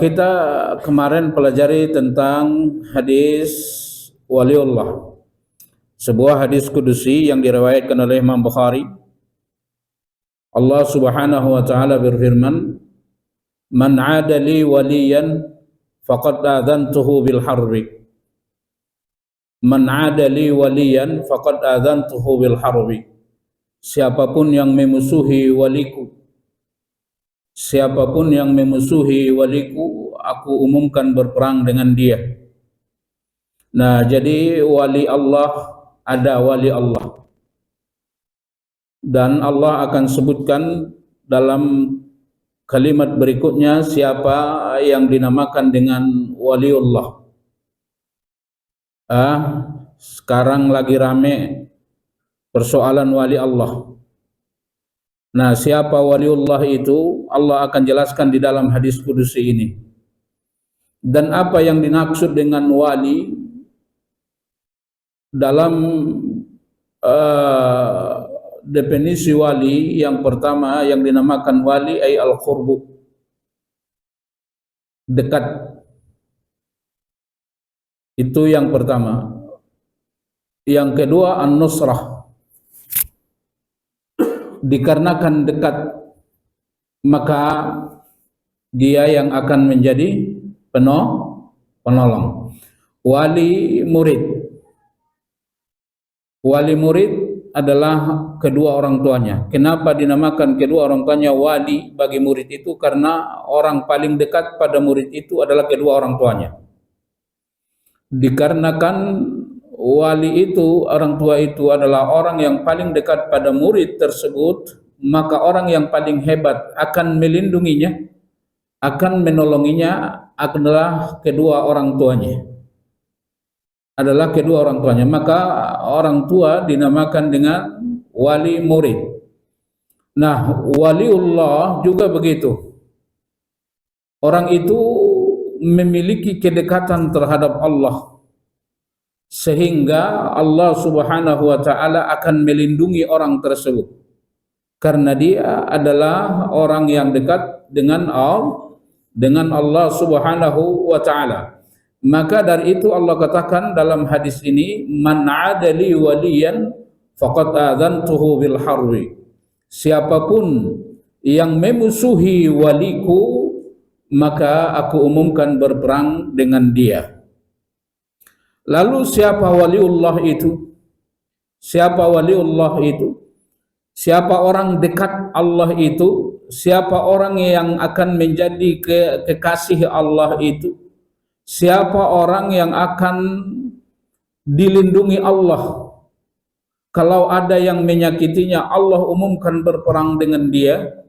Kita kemarin pelajari tentang hadis waliullah, sebuah hadis kudusi yang diriwayatkan oleh Imam Bukhari. Allah Subhanahu wa taala berfirman, "Man 'ada li waliyan faqad adzantuhu bil harbi." Man 'ada li waliyan faqad adzantuhu bil harbi. Siapapun yang memusuhi waliku, siapapun yang memusuhi waliku, aku umumkan berperang dengan dia. Nah, jadi wali Allah, ada wali Allah, dan Allah akan sebutkan dalam kalimat berikutnya siapa yang dinamakan dengan waliullah. Sekarang lagi rame persoalan wali Allah. Nah, siapa waliullah itu Allah akan jelaskan di dalam hadis kudusi ini. Dan apa yang dimaksud dengan wali dalam definisi wali, yang pertama yang dinamakan wali ay al-qurbu, dekat. Itu yang pertama. Yang kedua an-nusrah, dikarenakan dekat maka dia yang akan menjadi penolong. Wali murid, wali murid adalah kedua orang tuanya. Kenapa dinamakan kedua orang tuanya wali bagi murid itu? Karena orang paling dekat pada murid itu adalah kedua orang tuanya. Dikarenakan wali itu, orang tua itu adalah orang yang paling dekat pada murid tersebut, maka orang yang paling hebat akan melindunginya, akan menolonginya adalah kedua orang tuanya. Maka orang tua dinamakan dengan wali murid. Nah, waliullah juga begitu. Orang itu memiliki kedekatan terhadap Allah, sehingga Allah Subhanahu wa taala akan melindungi orang tersebut karena dia adalah orang yang dekat dengan Allah Subhanahu wa taala. Maka dari itu Allah katakan dalam hadis ini, man 'ada li waliyan faqad adzantuhu bil harbi. Siapapun yang memusuhi waliku, maka aku umumkan berperang dengan dia. Lalu siapa waliullah itu? Siapa waliullah itu? Siapa orang dekat Allah itu? Siapa orang yang akan menjadi kekasih Allah itu? Siapa orang yang akan dilindungi Allah? Kalau ada yang menyakitinya, Allah umumkan berperang dengan dia.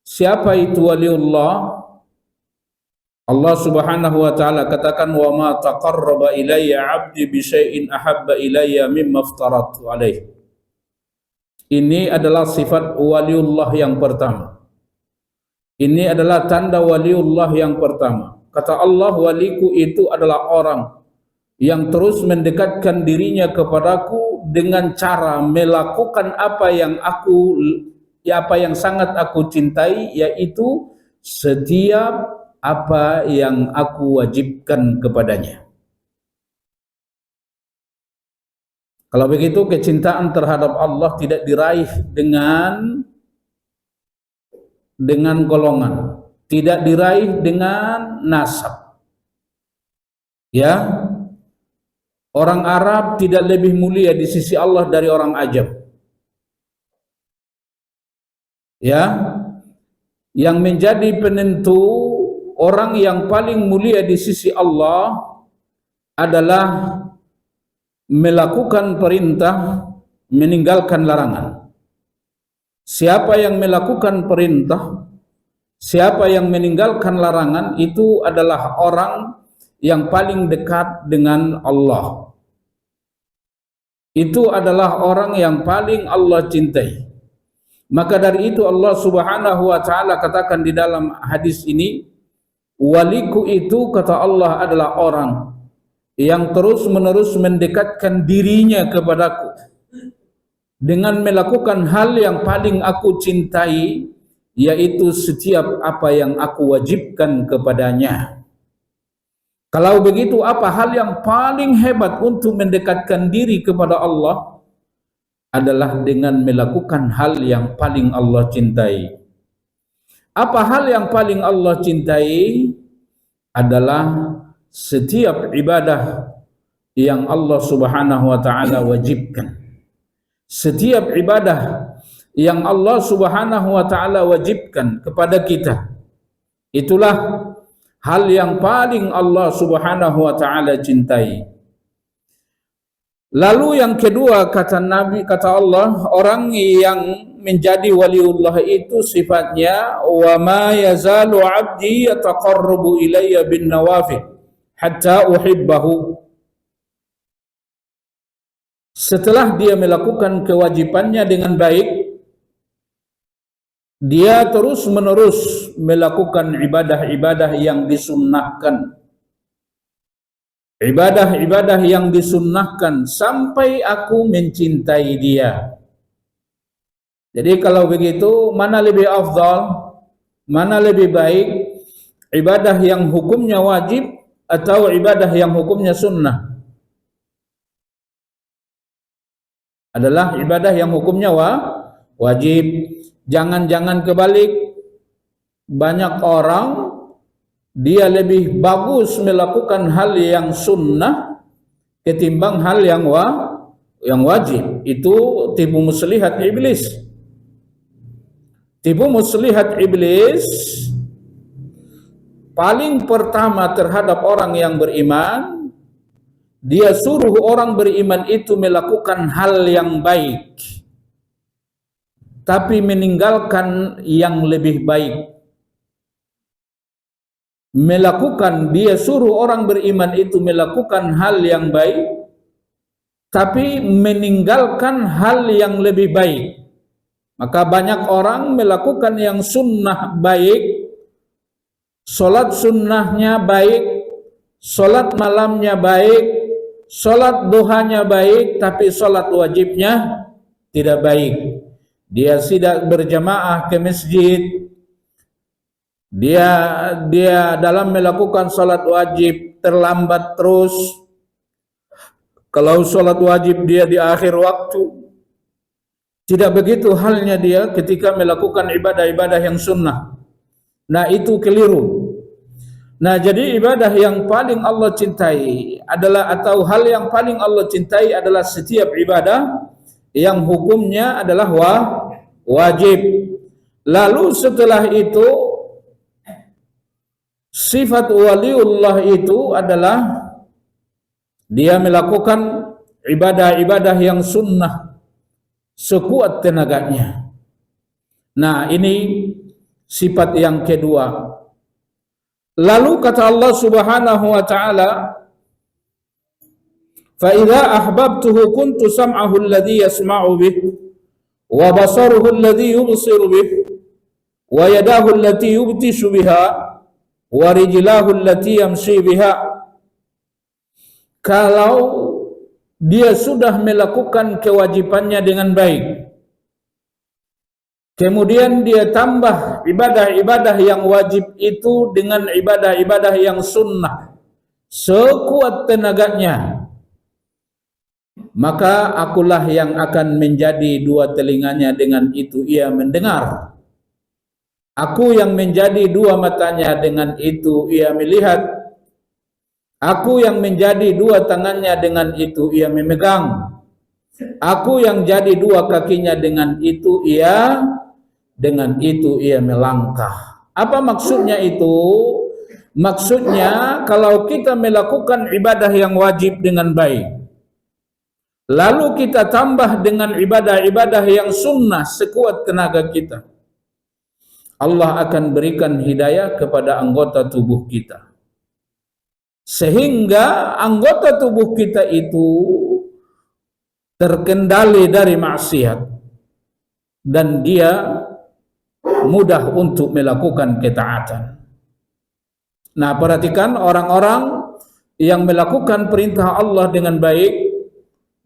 Siapa itu waliullah? Allah Subhanahu wa taala katakan, wa ma taqarraba ilayya 'abdi bi syai'in ahabba ilayya mimma aftaratu alaihi. Ini adalah sifat waliullah yang pertama. Ini adalah tanda waliullah yang pertama. Kata Allah, waliku itu adalah orang yang terus mendekatkan dirinya kepadaku dengan cara melakukan apa yang sangat aku cintai, yaitu setiap apa yang aku wajibkan kepadanya. Kalau begitu, kecintaan terhadap Allah tidak diraih dengan golongan, tidak diraih dengan nasab. Ya, orang Arab tidak lebih mulia di sisi Allah dari orang Ajam. Ya, yang menjadi penentu orang yang paling mulia di sisi Allah adalah melakukan perintah, meninggalkan larangan. Siapa yang melakukan perintah, siapa yang meninggalkan larangan, itu adalah orang yang paling dekat dengan Allah. Itu adalah orang yang paling Allah cintai. Maka dari itu Allah Subhanahu wa taala katakan di dalam hadis ini, waliku itu, kata Allah, adalah orang yang terus-menerus mendekatkan dirinya kepadaku dengan melakukan hal yang paling aku cintai, yaitu setiap apa yang aku wajibkan kepadanya. Kalau begitu, apa hal yang paling hebat untuk mendekatkan diri kepada Allah? Adalah dengan melakukan hal yang paling Allah cintai. Apa hal yang paling Allah cintai? Adalah setiap ibadah yang Allah Subhanahu wa taala wajibkan. Setiap ibadah yang Allah Subhanahu wa taala wajibkan kepada kita, itulah hal yang paling Allah Subhanahu wa taala cintai. Lalu yang kedua, kata Nabi, kata Allah, orang yang menjadi waliullah itu sifatnya wa ma yazalu 'abdi yataqarrabu ilayya bin nawafil hatta uhibbahu. Setelah dia melakukan kewajibannya dengan baik, dia terus-menerus melakukan ibadah-ibadah yang disunnahkan. Ibadah-ibadah yang disunnahkan sampai aku mencintai dia. Jadi kalau begitu, mana lebih afdal, mana lebih baik, ibadah yang hukumnya wajib atau ibadah yang hukumnya sunnah? Adalah ibadah yang hukumnya wajib. Jangan-jangan kebalik, banyak orang dia lebih bagus melakukan hal yang sunnah ketimbang hal yang wajib. Itu tipu muslihat iblis. Tipu muslihat iblis paling pertama terhadap orang yang beriman, dia suruh orang beriman itu melakukan hal yang baik, tapi meninggalkan yang lebih baik. Dia suruh orang beriman itu melakukan hal yang baik, tapi meninggalkan hal yang lebih baik. Maka banyak orang melakukan yang sunnah baik, solat sunnahnya baik, solat malamnya baik, solat duhanya baik, tapi solat wajibnya tidak baik. Dia tidak berjamaah ke masjid. Dia dalam melakukan salat wajib terlambat terus. Kalau salat wajib dia di akhir waktu. Tidak begitu halnya dia ketika melakukan ibadah-ibadah yang sunnah. Nah, itu keliru. Nah, jadi ibadah yang paling Allah cintai adalah, atau hal yang paling Allah cintai adalah setiap ibadah yang hukumnya adalah wajib. Lalu setelah itu, sifat waliullah itu adalah dia melakukan ibadah-ibadah yang sunnah sekuat tenaganya. Nah, ini sifat yang kedua. Lalu kata Allah Subhanahu wa taala, fa idza ahbabtuhu kuntu sam'ahu alladhi yasma'u bih wa basaruhu alladhi yubsiru bih wa yadahu allati yubtishu biha wa rijlahu allati yamshi biha. Kalau dia sudah melakukan kewajibannya dengan baik, kemudian dia tambah ibadah-ibadah yang wajib itu dengan ibadah-ibadah yang sunnah sekuat tenaganya, maka akulah yang akan menjadi dua telinganya, dengan itu ia mendengar. Aku yang menjadi dua matanya, dengan itu ia melihat. Aku yang menjadi dua tangannya, dengan itu ia memegang. Aku yang jadi dua kakinya, dengan itu ia melangkah. Apa maksudnya itu? Maksudnya kalau kita melakukan ibadah yang wajib dengan baik, lalu kita tambah dengan ibadah-ibadah yang sunnah sekuat tenaga kita, Allah akan berikan hidayah kepada anggota tubuh kita, sehingga anggota tubuh kita itu terkendali dari maksiat dan dia mudah untuk melakukan ketaatan. Nah, perhatikan orang-orang yang melakukan perintah Allah dengan baik,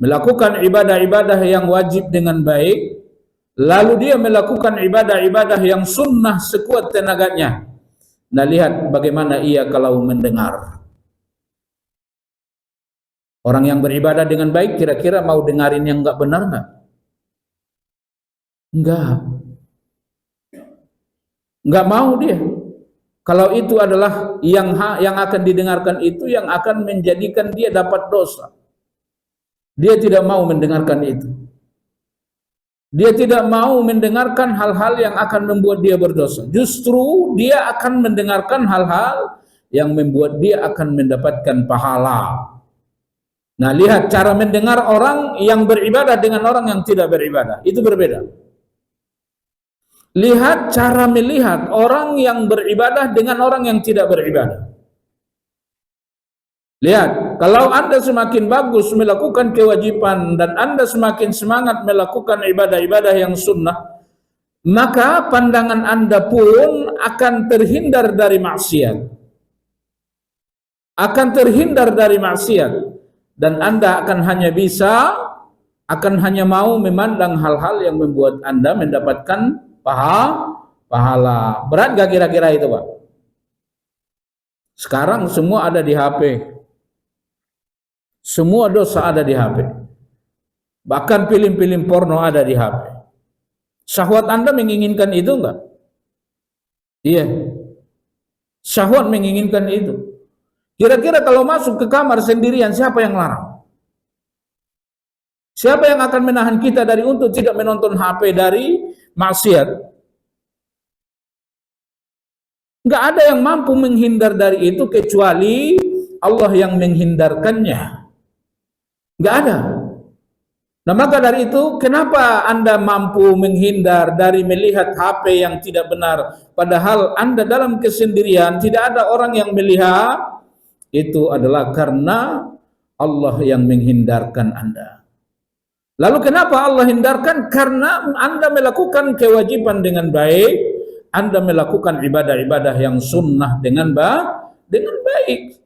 melakukan ibadah-ibadah yang wajib dengan baik, lalu dia melakukan ibadah-ibadah yang sunnah sekuat tenaganya. Nah, lihat bagaimana ia kalau mendengar. Orang yang beribadah dengan baik kira-kira mau dengarin yang enggak benar enggak? Enggak mau dia. Kalau itu adalah yang akan didengarkan, itu yang akan menjadikan dia dapat dosa. Dia tidak mau mendengarkan itu. Dia tidak mau mendengarkan hal-hal yang akan membuat dia berdosa. Justru dia akan mendengarkan hal-hal yang membuat dia akan mendapatkan pahala. Nah, lihat cara mendengar orang yang beribadah dengan orang yang tidak beribadah. Itu berbeda. Lihat cara melihat orang yang beribadah dengan orang yang tidak beribadah. Lihat, kalau Anda semakin bagus melakukan kewajiban dan Anda semakin semangat melakukan ibadah-ibadah yang sunnah, maka pandangan Anda pun akan terhindar dari maksiat. Akan terhindar dari maksiat. Dan Anda akan hanya mau memandang hal-hal yang membuat Anda mendapatkan pahala. Berat gak kira-kira itu, Pak? Sekarang semua ada di HP. Semua dosa ada di HP. Bahkan film-film porno ada di HP. Syahwat Anda menginginkan itu enggak? Iya. Syahwat menginginkan itu. Kira-kira kalau masuk ke kamar sendirian, siapa yang larang? Siapa yang akan menahan kita dari untuk tidak menonton HP dari maksiat? Enggak ada yang mampu menghindar dari itu kecuali Allah yang menghindarkannya. Enggak ada. Nah, maka dari itu, kenapa Anda mampu menghindar dari melihat HP yang tidak benar, padahal Anda dalam kesendirian, tidak ada orang yang melihat? Itu adalah karena Allah yang menghindarkan Anda. Lalu kenapa Allah hindarkan? Karena Anda melakukan kewajiban dengan baik, Anda melakukan ibadah-ibadah yang sunnah dengan baik.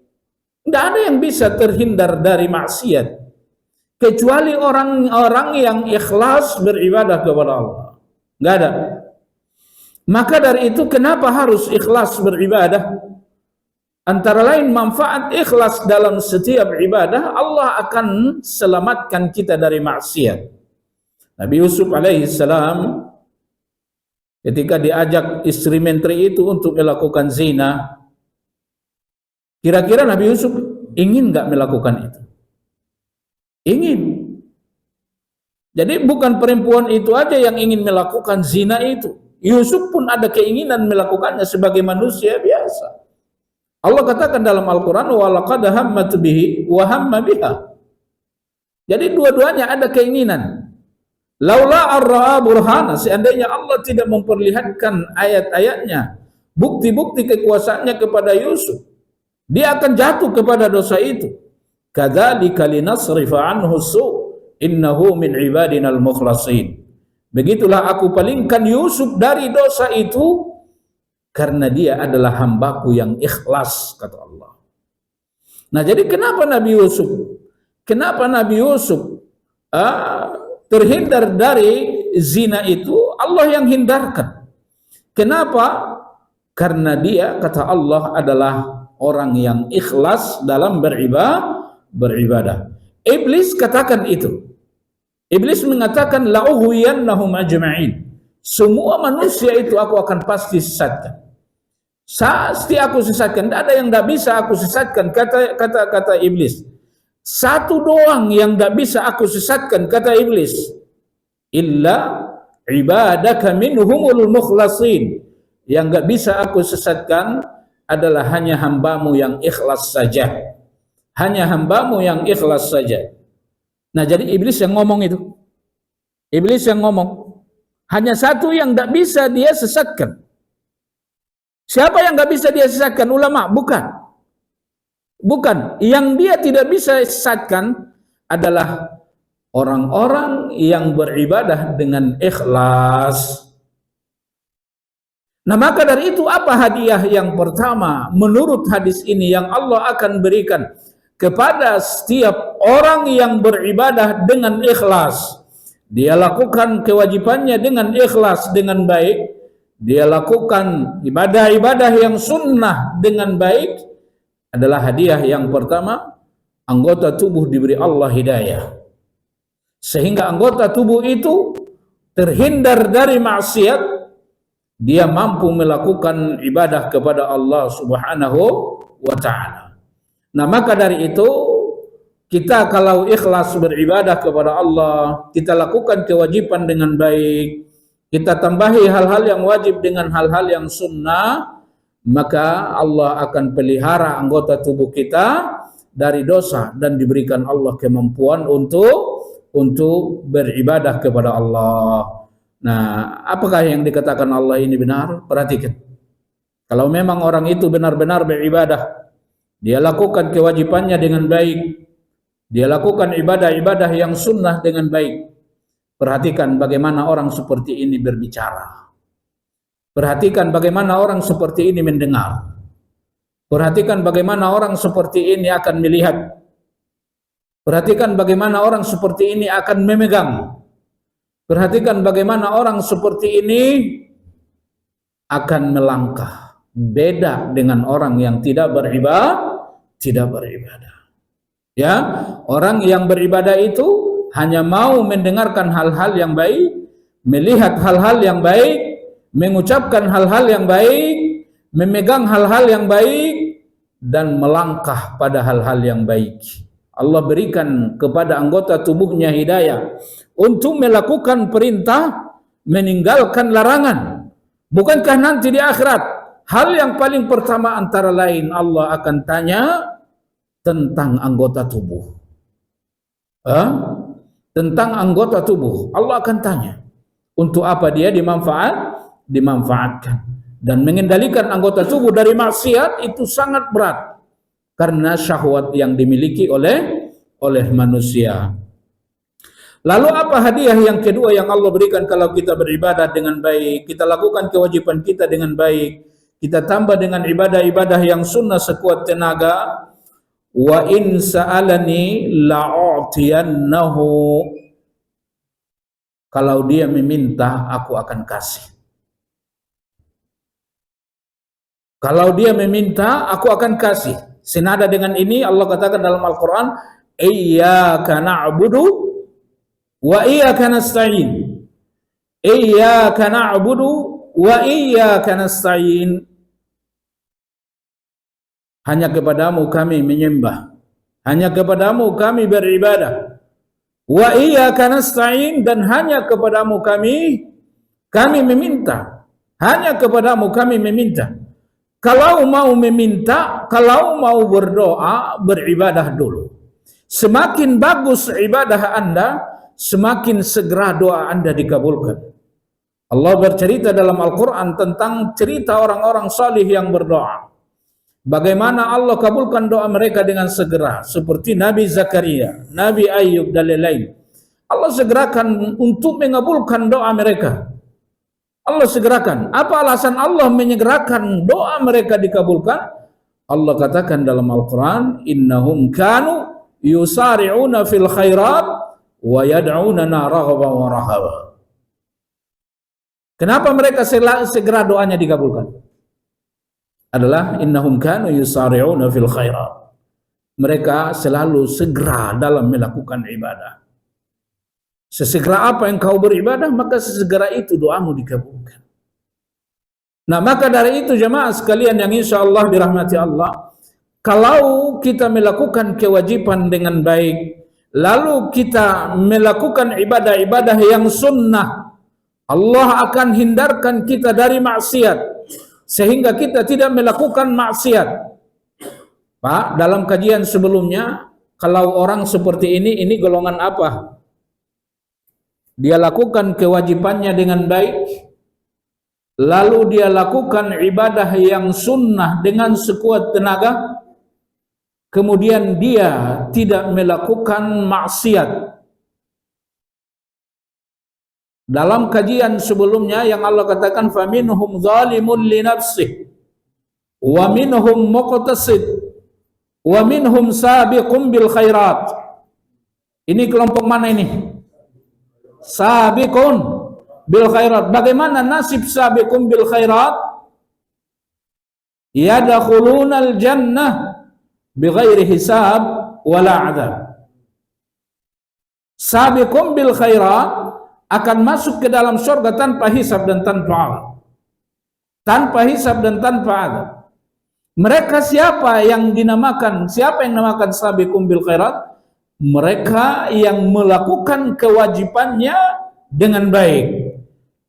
Tidak ada yang bisa terhindar dari maksiat kecuali orang-orang yang ikhlas beribadah kepada Allah. Tidak ada. Maka dari itu, kenapa harus ikhlas beribadah? Antara lain manfaat ikhlas dalam setiap ibadah, Allah akan selamatkan kita dari maksiat. Nabi Yusuf alaihissalam ketika diajak istri menteri itu untuk melakukan zina, kira-kira Nabi Yusuf ingin nggak melakukan itu? Ingin. Jadi bukan perempuan itu aja yang ingin melakukan zina itu. Yusuf pun ada keinginan melakukannya sebagai manusia biasa. Allah katakan dalam Al-Quran, وَلَقَدْ هَمَّتْ بِهِ وَهَمَّ بِهَا. Jadi dua-duanya ada keinginan. Laula ar-ra'a burhana, seandainya Allah tidak memperlihatkan ayat-ayatnya, bukti-bukti kekuasaannya kepada Yusuf, dia akan jatuh kepada dosa itu. Kadzalika linasrifa anhu su', innahu min ibadinal mukhlasin. Begitulah aku palingkan Yusuf dari dosa itu karena dia adalah hambaku yang ikhlas, kata Allah. Nah, jadi kenapa Nabi Yusuf terhindar dari zina itu? Allah yang hindarkan. Kenapa? Karena dia, kata Allah, adalah orang yang ikhlas dalam beribadah. Iblis katakan itu. Iblis mengatakan, la'ughwiyannahum ajma'in. Semua manusia itu aku akan pasti sesatkan. Pasti aku sesatkan. Tidak ada yang tidak bisa aku sesatkan, kata iblis. Satu doang yang tidak bisa aku sesatkan, kata iblis. Illa ibadaka minhumul mukhlasin. Yang tidak bisa aku sesatkan adalah hanya hambamu yang ikhlas saja. Hanya hambamu yang ikhlas saja. Nah, jadi iblis yang ngomong itu. Iblis yang ngomong. Hanya satu yang tidak bisa dia sesatkan. Siapa yang tidak bisa dia sesatkan? Ulama? Bukan. Bukan. Yang dia tidak bisa sesatkan adalah orang-orang yang beribadah dengan ikhlas. Nah, maka dari itu apa hadiah yang pertama menurut hadis ini yang Allah akan berikan kepada setiap orang yang beribadah dengan ikhlas, dia lakukan kewajibannya dengan ikhlas, dengan baik, dia lakukan ibadah-ibadah yang sunnah dengan baik, adalah hadiah yang pertama. Anggota tubuh diberi Allah hidayah, sehingga anggota tubuh itu terhindar dari maksiat, dia mampu melakukan ibadah kepada Allah Subhanahu wa ta'ala. Nah, maka dari itu kita kalau ikhlas beribadah kepada Allah, kita lakukan kewajiban dengan baik, kita tambahi hal-hal yang wajib dengan hal-hal yang sunnah, maka Allah akan pelihara anggota tubuh kita dari dosa dan diberikan Allah kemampuan untuk beribadah kepada Allah. Nah, apakah yang dikatakan Allah ini benar? Perhatikan. Kalau memang orang itu benar-benar beribadah, dia lakukan kewajibannya dengan baik, dia lakukan ibadah-ibadah yang sunnah dengan baik. Perhatikan bagaimana orang seperti ini berbicara. Perhatikan bagaimana orang seperti ini mendengar. Perhatikan bagaimana orang seperti ini akan melihat. Perhatikan bagaimana orang seperti ini akan memegang. Perhatikan bagaimana orang seperti ini akan melangkah. Beda dengan orang yang tidak beribadah. Ya, orang yang beribadah itu hanya mau mendengarkan hal-hal yang baik, melihat hal-hal yang baik, mengucapkan hal-hal yang baik, memegang hal-hal yang baik, dan melangkah pada hal-hal yang baik. Allah berikan kepada anggota tubuhnya hidayah untuk melakukan perintah, meninggalkan larangan. Bukankah nanti di akhirat hal yang paling pertama antara lain Allah akan tanya tentang anggota tubuh? Tentang anggota tubuh Allah akan tanya. Untuk apa dia dimanfaatkan. Dan mengendalikan anggota tubuh dari maksiat itu sangat berat, karena syahwat yang dimiliki oleh manusia. Lalu apa hadiah yang kedua yang Allah berikan kalau kita beribadah dengan baik, kita lakukan kewajiban kita dengan baik, kita tambah dengan ibadah-ibadah yang sunnah sekuat tenaga. Wa in sa'alani la'utiyannahu. Kalau dia meminta, aku akan kasih. Kalau dia meminta, aku akan kasih. Senada dengan ini Allah katakan dalam Al-Quran, Iyyaka na'budu wa iyyaka nasta'in. Iyyaka na'budu wa iyyaka nasta'in. Hanya kepadamu kami menyembah, hanya kepadamu kami beribadah. Wa iyyaka nasta'in, dan hanya kepadamu kami meminta. Hanya kepadamu kami meminta. Kalau mau meminta, kalau mau berdoa, beribadah dulu. Semakin bagus ibadah Anda, semakin segera doa Anda dikabulkan. Allah bercerita dalam Al-Quran tentang cerita orang-orang salih yang berdoa. Bagaimana Allah kabulkan doa mereka dengan segera. Seperti Nabi Zakaria, Nabi Ayub dan lain-lain. Allah segerakan untuk mengabulkan doa mereka. Allah segerakan. Apa alasan Allah menyegerakan doa mereka dikabulkan? Allah katakan dalam Al-Quran, Innahum kanu yusari'una fil khairat wa yad'unana raghaban wa rahaba. Kenapa mereka segera doanya dikabulkan? Adalah innahum kanu yusari'una fil khairat. Mereka selalu segera dalam melakukan ibadah. Sesegera apa yang kau beribadah, maka sesegera itu doamu dikabulkan. Nah, maka dari itu jemaah sekalian yang insya Allah dirahmati Allah, kalau kita melakukan kewajiban dengan baik, lalu kita melakukan ibadah-ibadah yang sunnah, Allah akan hindarkan kita dari maksiat, sehingga kita tidak melakukan maksiat. Pak, dalam kajian sebelumnya, kalau orang seperti ini golongan apa? Dia lakukan kewajibannya dengan baik, lalu dia lakukan ibadah yang sunnah dengan sekuat tenaga, kemudian dia tidak melakukan maksiat. Dalam kajian sebelumnya yang Allah katakan faminhum zalimun li nafsihi wa minhum muqtasid wa minhum sabiqun bil khairat. Ini kelompok mana ini? sabiqun bil khairat. Bagaimana nasib sabiqun bil khairat? Yadkhulunal jannah bighairi hisab wala adab. Sabiqun bil khairat akan masuk ke dalam surga tanpa hisab dan tanpa adab. Tanpa hisab dan tanpa adab. Mereka siapa yang dinamakan sabiqun bil khairat? Mereka yang melakukan kewajibannya dengan baik.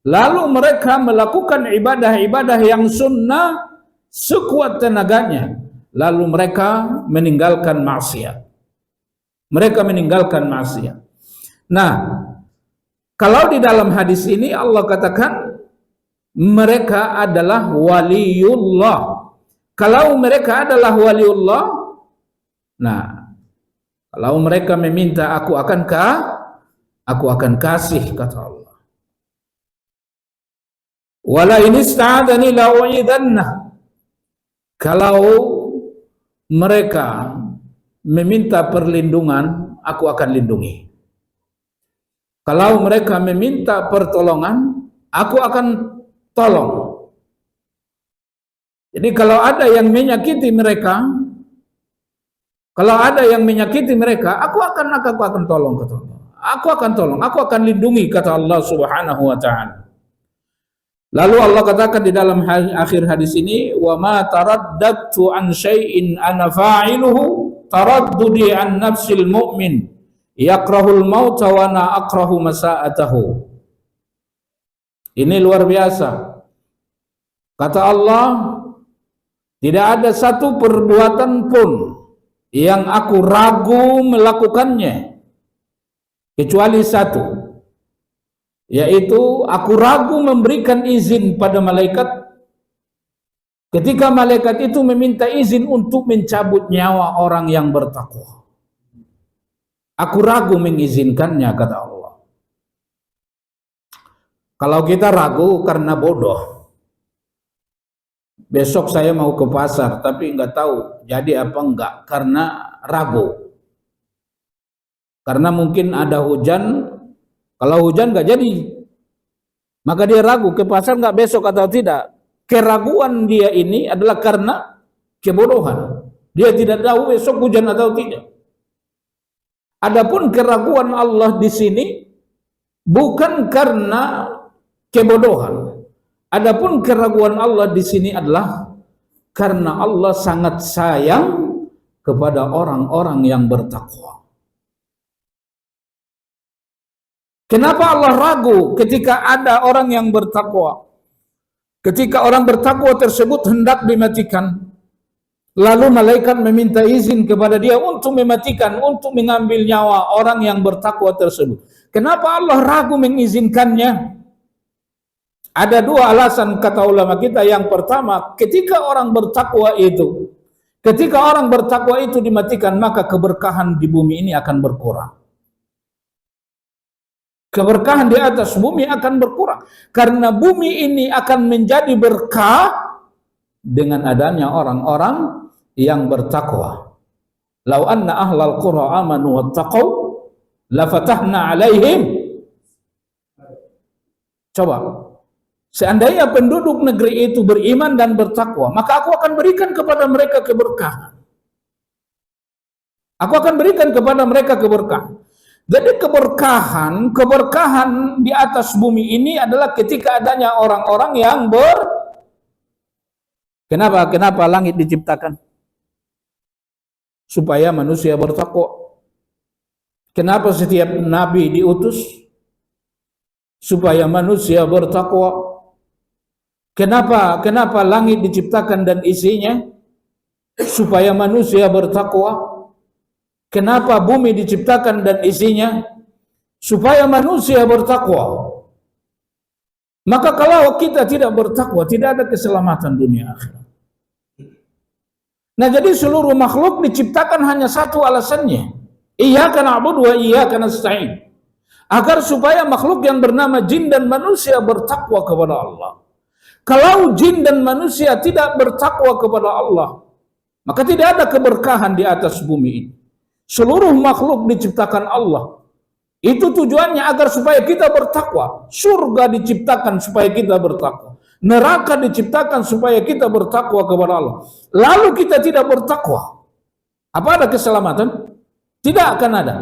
Lalu mereka melakukan ibadah-ibadah yang sunnah sekuat tenaganya. Lalu mereka meninggalkan maksiat. Nah, kalau di dalam hadis ini Allah katakan mereka adalah waliullah. Kalau mereka adalah waliullah, nah, kalau mereka meminta aku akan kasih, kata Allah. Wala in ista'adani la'u'idanna. Kalau mereka meminta perlindungan, aku akan lindungi. Kalau mereka meminta pertolongan, aku akan tolong. Jadi kalau ada yang menyakiti mereka, aku akan tolong, kata Allah. Aku akan lindungi, kata Allah Subhanahu wa taala. Lalu Allah katakan di dalam akhir hadis ini, wa ma taraddadtu an syai'in ana fa'iluhu taraddudi an nafsil mu'min yakrahul mauta wa ana akrahu masa'atahu. Ini luar biasa. Kata Allah, tidak ada satu perbuatan pun yang aku ragu melakukannya kecuali satu, yaitu aku ragu memberikan izin pada malaikat ketika malaikat itu meminta izin untuk mencabut nyawa orang yang bertakwa. Aku ragu mengizinkannya, kata Allah. Kalau kita ragu karena bodoh, besok saya mau ke pasar tapi nggak tahu jadi apa enggak karena ragu. Karena mungkin ada hujan, kalau hujan nggak jadi, maka dia ragu ke pasar nggak besok atau tidak. Keraguan dia ini adalah karena kebodohan. Dia tidak tahu besok hujan atau tidak. Adapun keraguan Allah di sini bukan karena kebodohan. Adapun keraguan Allah di sini adalah karena Allah sangat sayang kepada orang-orang yang bertakwa. Kenapa Allah ragu ketika ada orang yang bertakwa? Ketika orang bertakwa tersebut hendak dimatikan, lalu malaikat meminta izin kepada dia untuk mematikan, untuk mengambil nyawa orang yang bertakwa tersebut. Kenapa Allah ragu mengizinkannya? Ada dua alasan kata ulama kita. Yang pertama, ketika orang bertakwa itu dimatikan, maka keberkahan di bumi ini akan berkurang. Keberkahan di atas bumi akan berkurang karena bumi ini akan menjadi berkah dengan adanya orang-orang yang bertakwa. Lau anna ahlal qura amanu wattaqau la fatahna alaihim. Coba, seandainya penduduk negeri itu beriman dan bertakwa, maka aku akan berikan kepada mereka keberkahan. Jadi keberkahan di atas bumi ini adalah ketika adanya orang-orang yang Kenapa langit diciptakan? Supaya manusia bertakwa. Kenapa setiap nabi diutus? Supaya manusia bertakwa. Kenapa langit diciptakan dan isinya? Supaya manusia bertakwa. Kenapa bumi diciptakan dan isinya? Supaya manusia bertakwa. Maka kalau kita tidak bertakwa, tidak ada keselamatan dunia akhirat. Nah, jadi seluruh makhluk diciptakan hanya satu alasannya. Iyyaka na'budu wa iyyaka nasta'in. Agar supaya makhluk yang bernama jin dan manusia bertakwa kepada Allah. Kalau jin dan manusia tidak bertakwa kepada Allah, maka tidak ada keberkahan di atas bumi ini. Seluruh makhluk diciptakan Allah Itu tujuannya agar supaya kita bertakwa. Surga diciptakan supaya kita bertakwa. Neraka diciptakan supaya kita bertakwa kepada Allah. Lalu kita tidak bertakwa. Apa ada keselamatan? Tidak akan ada.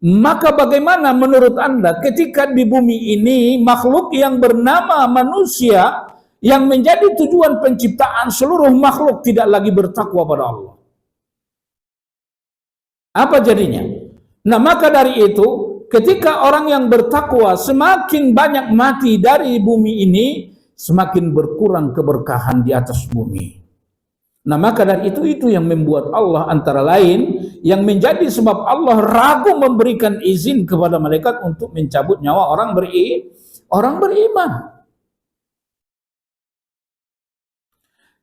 Maka bagaimana menurut Anda ketika di bumi ini makhluk yang bernama manusia yang menjadi tujuan penciptaan seluruh makhluk tidak lagi bertakwa pada Allah? Apa jadinya? Nah, maka dari itu ketika orang yang bertakwa semakin banyak mati dari bumi ini, semakin berkurang keberkahan di atas bumi. Nah, maka dari itu yang membuat Allah antara lain yang menjadi sebab Allah ragu memberikan izin kepada malaikat untuk mencabut nyawa orang beriman.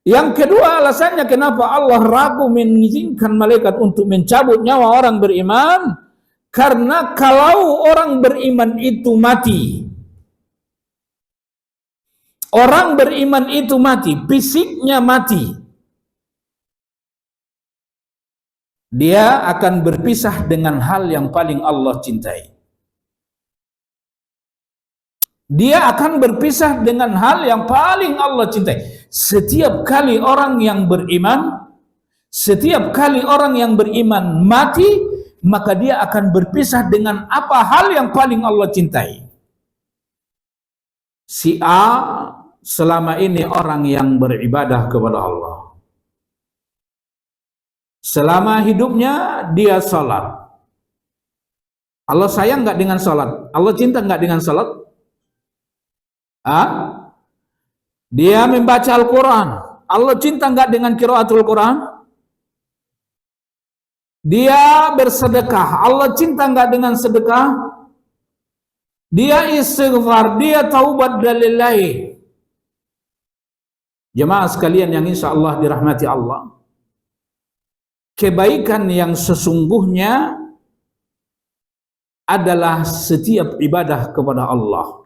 Yang kedua alasannya kenapa Allah ragu mengizinkan malaikat untuk mencabut nyawa orang beriman, karena kalau orang beriman itu mati, orang beriman itu mati, fisiknya mati, dia akan berpisah dengan hal yang paling Allah cintai. Dia akan berpisah dengan hal yang paling Allah cintai. Setiap kali orang yang beriman, setiap kali orang yang beriman mati, maka dia akan berpisah dengan apa hal yang paling Allah cintai. Si A selama ini orang yang beribadah kepada Allah. Selama hidupnya dia salat. Allah sayang nggak dengan salat? Allah cinta nggak dengan salat? Dia membaca Al-Quran. Allah cinta nggak dengan qiraatul Quran? Dia bersedekah. Allah cinta nggak dengan sedekah? Dia istighfar. Dia taubat lillahi. Jemaah sekalian yang insya Allah dirahmati Allah, kebaikan yang sesungguhnya adalah setiap ibadah kepada Allah.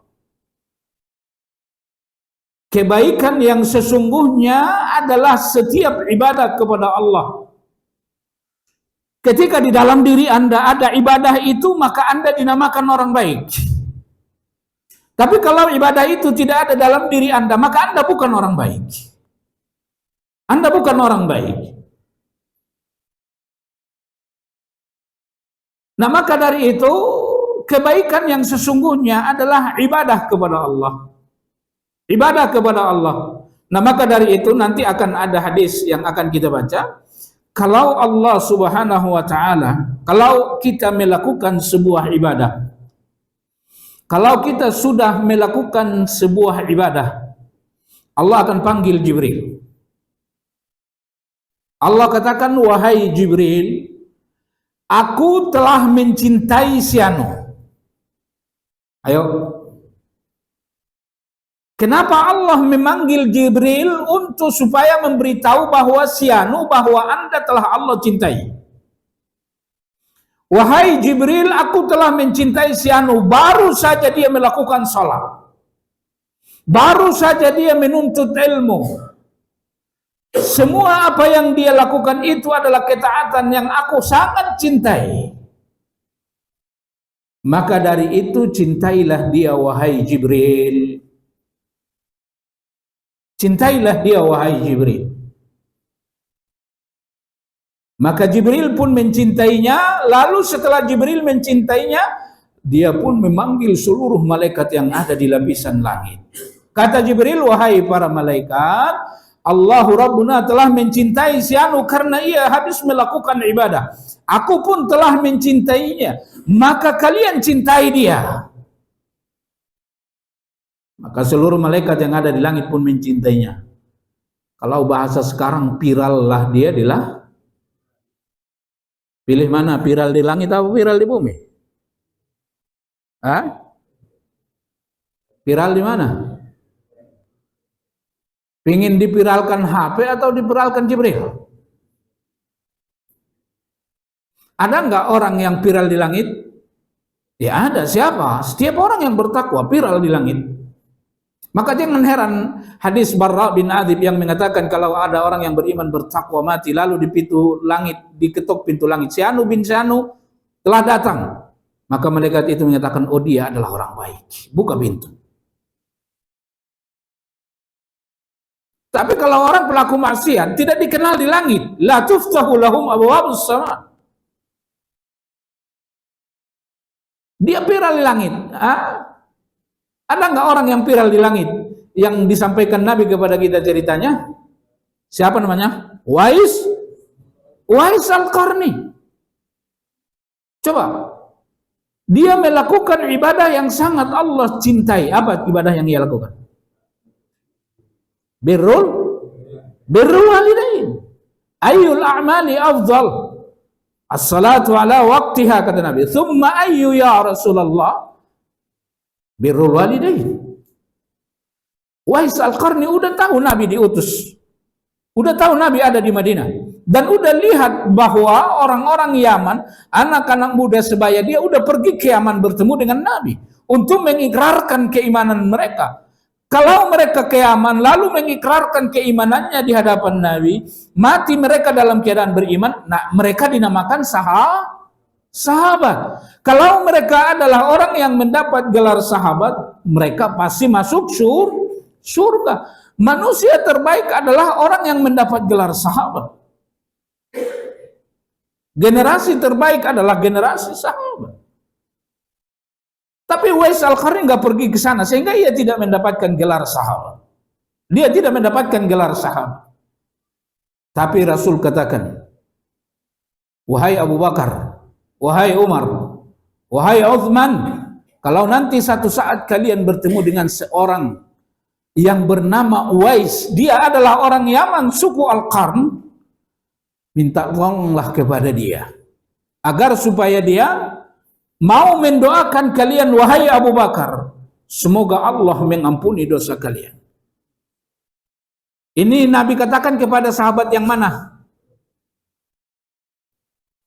Kebaikan yang sesungguhnya adalah setiap ibadah kepada Allah. Ketika di dalam diri Anda ada ibadah itu, maka Anda dinamakan orang baik. Tapi kalau ibadah itu tidak ada dalam diri Anda, maka Anda bukan orang baik. Anda bukan orang baik. Nah, maka dari itu kebaikan yang sesungguhnya adalah ibadah kepada Allah. Ibadah kepada Allah. Nah, maka dari itu nanti akan ada hadis yang akan kita baca. Kalau Allah Subhanahu wa taala, kalau kita melakukan sebuah ibadah, kalau kita sudah melakukan sebuah ibadah, Allah akan panggil Jibril. Allah katakan, wahai Jibril, aku telah mencintai si anu. Ayo. Kenapa Allah memanggil Jibril untuk supaya memberitahu bahwa si anu, bahwa Anda telah Allah cintai? Wahai Jibril, aku telah mencintai si anu. Baru saja dia melakukan salat. Baru saja dia menuntut ilmu. Semua apa yang dia lakukan itu adalah ketaatan yang aku sangat cintai. Maka dari itu cintailah dia wahai Jibril. Cintailah dia wahai Jibril. Maka Jibril pun mencintainya. Lalu setelah Jibril mencintainya, dia pun memanggil seluruh malaikat yang ada di lapisan langit. Kata Jibril, wahai para malaikat, Allahu Rabbuna telah mencintai si anu karena ia habis melakukan ibadah. Aku pun telah mencintainya. Maka kalian cintai dia. Maka seluruh malaikat yang ada di langit pun mencintainya. Kalau bahasa sekarang, viral lah dia dilah. Pilih mana, viral di langit atau viral di bumi? Hah? Viral di mana? Pingin dipiralkan HP atau dipiralkan Jibril? Ada nggak orang yang viral di langit? Ya ada, siapa? Setiap orang yang bertakwa viral di langit. Maka jangan heran hadis Barra bin Adib yang mengatakan kalau ada orang yang beriman bertakwa mati lalu di pintu langit, diketuk pintu langit, si anu bin si anu telah datang. Maka malaikat itu menyatakan, oh dia adalah orang baik. Buka pintu. Tapi kalau orang pelaku maksiat tidak dikenal di langit, la tuftahu lahum abwabus sama. Dia viral di langit. Ada nggak orang yang viral di langit yang disampaikan Nabi kepada kita ceritanya? Siapa namanya? Wais Al-Qarni. Coba, dia melakukan ibadah yang sangat Allah cintai. Apa ibadah yang dia lakukan? Birrul walidain. Ayyul a'mali afdal? As-salatu ala waqtiha, kata Nabi. Thumma ayyu ya Rasulullah? Birrul walidain. Wais Al-Qarni udah tahu Nabi diutus. Udah tahu Nabi ada di Madinah. Dan udah lihat bahwa orang-orang Yaman, anak-anak muda sebaya dia udah pergi ke Yaman bertemu dengan Nabi untuk mengikrarkan keimanan mereka. Kalau mereka ke Yaman lalu mengikrarkan keimanannya di hadapan Nabi, mati mereka dalam keadaan beriman, nah mereka dinamakan sahabat. Kalau mereka adalah orang yang mendapat gelar sahabat, mereka pasti masuk surga. Manusia terbaik adalah orang yang mendapat gelar sahabat. Generasi terbaik adalah generasi sahabat. Tapi Wais Al-Qarni nggak pergi ke sana sehingga ia tidak mendapatkan gelar sahabat. Dia tidak mendapatkan gelar sahabat. Tapi Rasul katakan, wahai Abu Bakar, wahai Umar, wahai Uthman, kalau nanti satu saat kalian bertemu dengan seorang yang bernama Wais, dia adalah orang Yaman suku Al-Qarn, minta tolonglah kepada dia agar supaya dia mau mendoakan kalian, wahai Abu Bakar, semoga Allah mengampuni dosa kalian. Ini Nabi katakan kepada sahabat yang mana?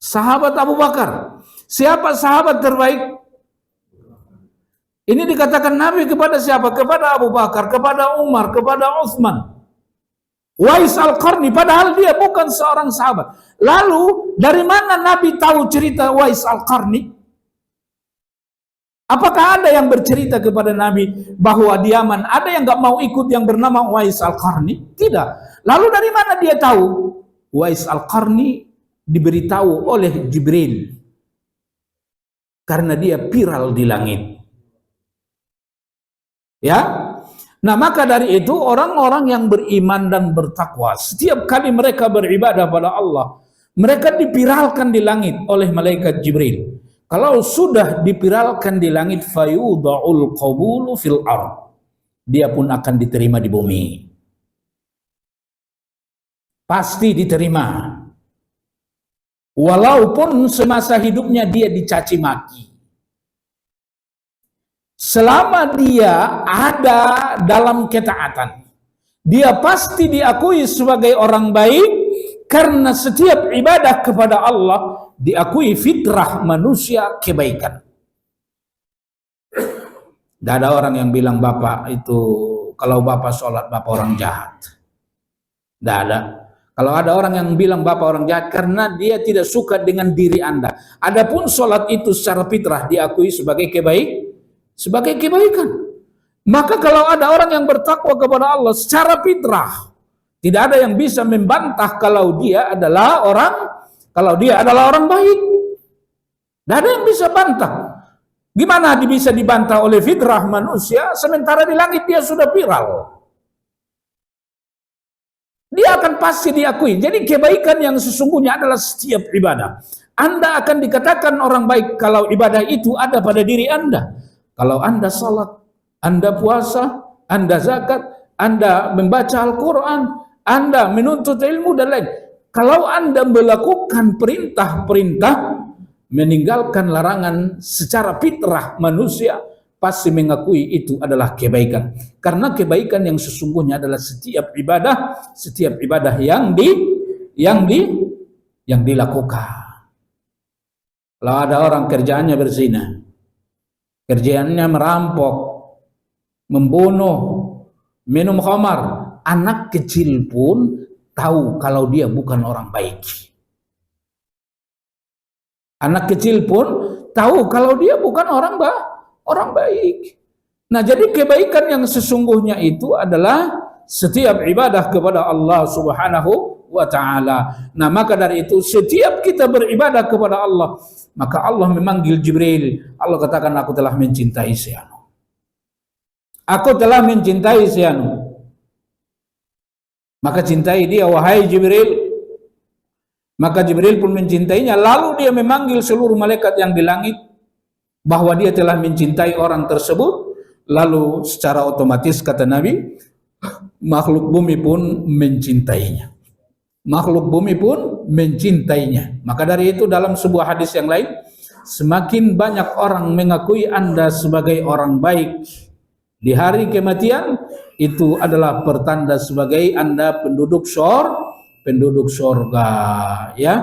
Sahabat Abu Bakar. Siapa sahabat terbaik? Ini dikatakan Nabi kepada siapa? Kepada Abu Bakar, kepada Umar, kepada Uthman. Wais Al-Qarni, padahal dia bukan seorang sahabat. Lalu, dari mana Nabi tahu cerita Wais Al-Qarni? Apakah ada yang bercerita kepada Nabi bahwa di Yaman ada yang nggak mau ikut yang bernama Wais Al-Qarni? Tidak. Lalu dari mana dia tahu? Wais Al-Qarni diberitahu oleh Jibril karena dia viral di langit. Ya. Nah, maka dari itu orang-orang yang beriman dan bertakwa, setiap kali mereka beribadah pada Allah, mereka dipiralkan di langit oleh malaikat Jibril. Kalau sudah dipiralkan di langit, fayudha'ul qabulu fil ard, dia pun akan diterima di bumi. Pasti diterima. Walaupun semasa hidupnya dia dicaci maki. Selama dia ada dalam ketaatan, dia pasti diakui sebagai orang baik karena setiap ibadah kepada Allah diakui fitrah manusia kebaikan. Tidak ada orang yang bilang bapak itu kalau bapak sholat bapak orang jahat. Tidak ada. Kalau ada orang yang bilang bapak orang jahat karena dia tidak suka dengan diri Anda. Adapun sholat itu secara fitrah diakui sebagai kebaikan. Maka kalau ada orang yang bertakwa kepada Allah secara fitrah, tidak ada yang bisa membantah kalau dia adalah orang baik. Tidak ada yang bisa bantah. Gimana dia bisa dibantah oleh fitrah manusia sementara di langit dia sudah viral? Dia akan pasti diakui. Jadi kebaikan yang sesungguhnya adalah setiap ibadah. Anda akan dikatakan orang baik kalau ibadah itu ada pada diri Anda. Kalau Anda salat, Anda puasa, Anda zakat, Anda membaca Al-Quran, Anda menuntut ilmu dan lain. Kalau Anda melakukan perintah-perintah, meninggalkan larangan secara fitrah manusia, pasti mengakui itu adalah kebaikan. Karena kebaikan yang sesungguhnya adalah setiap ibadah yang dilakukan. Kalau ada orang kerjaannya berzina, kerjaannya merampok, membunuh, minum khamar, anak kecil pun tahu kalau dia bukan orang baik. Anak kecil pun tahu kalau dia bukan orang baik. Nah, jadi kebaikan yang sesungguhnya itu adalah setiap ibadah kepada Allah Subhanahu wa ta'ala. Nah, maka dari itu setiap kita beribadah kepada Allah, maka Allah memanggil Jibril. Allah katakan, aku telah mencintai si anu. Aku telah mencintai si anu. Maka cintai dia, wahai Jibril. Maka Jibril pun mencintainya. Lalu dia memanggil seluruh malaikat yang di langit bahwa dia telah mencintai orang tersebut. Lalu secara otomatis kata Nabi, makhluk bumi pun mencintainya. Makhluk bumi pun mencintainya. Maka dari itu dalam sebuah hadis yang lain, semakin banyak orang mengakui Anda sebagai orang baik di hari kematian, itu adalah pertanda sebagai Anda penduduk surga, ya.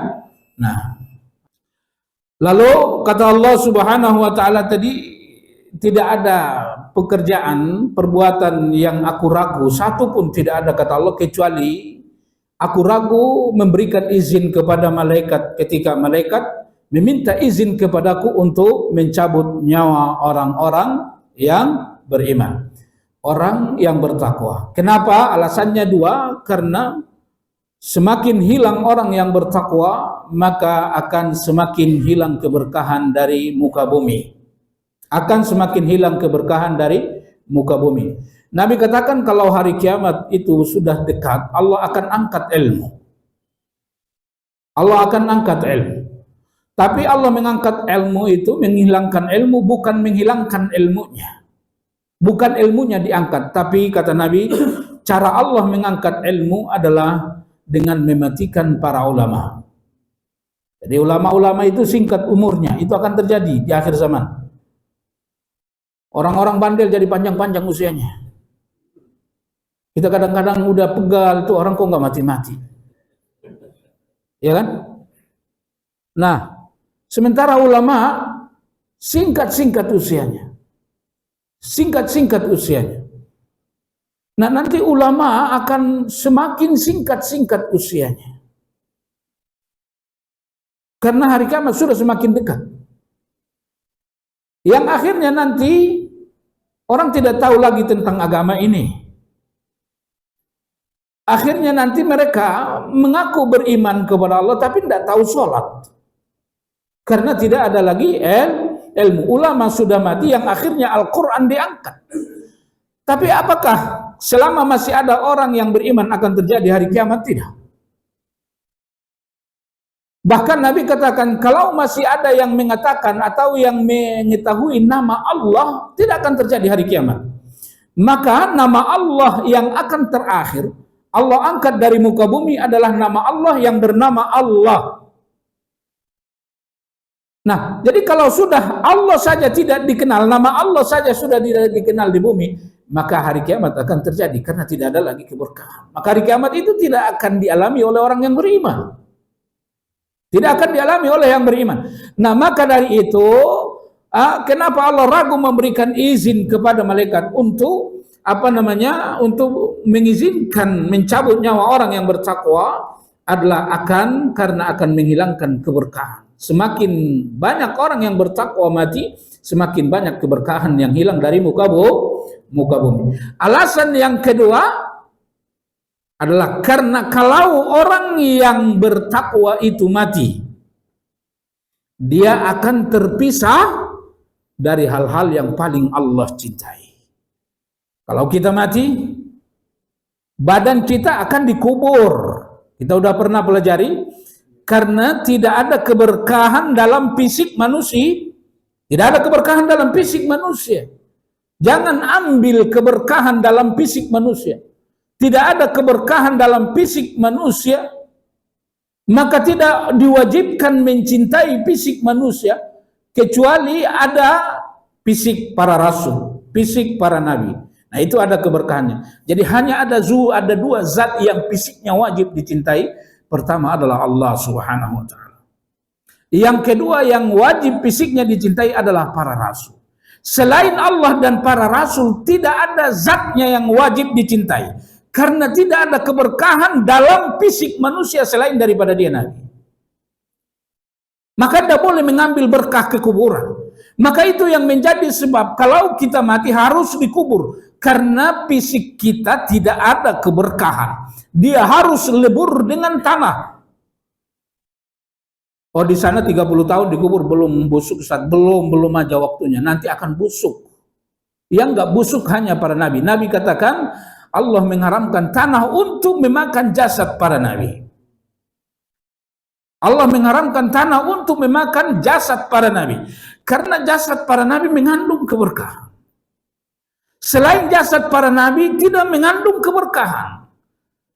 Nah, lalu kata Allah Subhanahu wa ta'ala tadi, tidak ada pekerjaan, perbuatan yang aku ragu, satu pun tidak ada kata Allah, kecuali aku ragu memberikan izin kepada malaikat ketika malaikat meminta izin kepadaku untuk mencabut nyawa orang-orang yang beriman, orang yang bertakwa. Kenapa? Alasannya dua, karena semakin hilang orang yang bertakwa, maka akan semakin hilang keberkahan dari muka bumi. Akan semakin hilang keberkahan dari muka bumi. Nabi katakan kalau hari kiamat itu sudah dekat, Allah akan angkat ilmu. Allah akan angkat ilmu. Tapi Allah mengangkat ilmu itu, menghilangkan ilmu, bukan menghilangkan ilmunya. Bukan ilmunya diangkat, tapi kata Nabi, cara Allah mengangkat ilmu adalah dengan mematikan para ulama. Jadi ulama-ulama itu singkat umurnya, itu akan terjadi di akhir zaman. Orang-orang bandel jadi panjang-panjang usianya. Kita kadang-kadang udah pegal tuh orang kok nggak mati-mati, ya kan? Nah, sementara ulama singkat-singkat usianya, singkat-singkat usianya. Nah, nanti ulama akan semakin singkat-singkat usianya, karena hari kiamat sudah semakin dekat. Yang akhirnya nanti orang tidak tahu lagi tentang agama ini. Akhirnya nanti mereka mengaku beriman kepada Allah tapi tidak tahu sholat. Karena tidak ada lagi ilmu. Ulama sudah mati, yang akhirnya Al-Quran diangkat. Tapi apakah selama masih ada orang yang beriman akan terjadi hari kiamat? Tidak. Bahkan Nabi katakan, kalau masih ada yang mengatakan atau yang mengetahui nama Allah, tidak akan terjadi hari kiamat. Maka nama Allah yang akan terakhir Allah angkat dari muka bumi adalah nama Allah yang bernama Allah. Nah, jadi kalau sudah Allah saja tidak dikenal, nama Allah saja sudah tidak dikenal di bumi, maka hari kiamat akan terjadi karena tidak ada lagi keberkahan. Maka hari kiamat itu tidak akan dialami oleh orang yang beriman. Tidak akan dialami oleh yang beriman. Nah, maka dari itu, kenapa Allah ragu memberikan izin kepada malaikat untuk untuk mengizinkan mencabut nyawa orang yang bertakwa, adalah karena akan menghilangkan keberkahan. Semakin banyak orang yang bertakwa mati, semakin banyak keberkahan yang hilang dari muka bumi. Alasan yang kedua adalah karena kalau orang yang bertakwa itu mati, dia akan terpisah dari hal-hal yang paling Allah cintai. Kalau kita mati, badan kita akan dikubur. Kita udah pernah pelajari, karena tidak ada keberkahan dalam fisik manusia. Tidak ada keberkahan dalam fisik manusia. Jangan ambil keberkahan dalam fisik manusia. Tidak ada keberkahan dalam fisik manusia, maka tidak diwajibkan mencintai fisik manusia, kecuali ada fisik para rasul, fisik para nabi. Nah, itu ada keberkahannya. Jadi hanya ada dua zat yang fisiknya wajib dicintai. Pertama adalah Allah Subhanahu wa ta'ala. Yang kedua yang wajib fisiknya dicintai adalah para rasul. Selain Allah dan para rasul, tidak ada zatnya yang wajib dicintai. Karena tidak ada keberkahan dalam fisik manusia selain daripada dia Nabi. Maka tidak boleh mengambil berkah ke kuburan. Maka itu yang menjadi sebab kalau kita mati harus dikubur. Karena fisik kita tidak ada keberkahan. Dia harus lebur dengan tanah. Oh, di sana 30 tahun dikubur belum busuk, Ustaz. Belum aja waktunya. Nanti akan busuk. Yang enggak busuk hanya para nabi. Nabi katakan Allah mengharamkan tanah untuk memakan jasad para nabi. Allah mengharamkan tanah untuk memakan jasad para nabi. Karena jasad para nabi mengandung keberkahan. Selain jasad para nabi tidak mengandung keberkahan.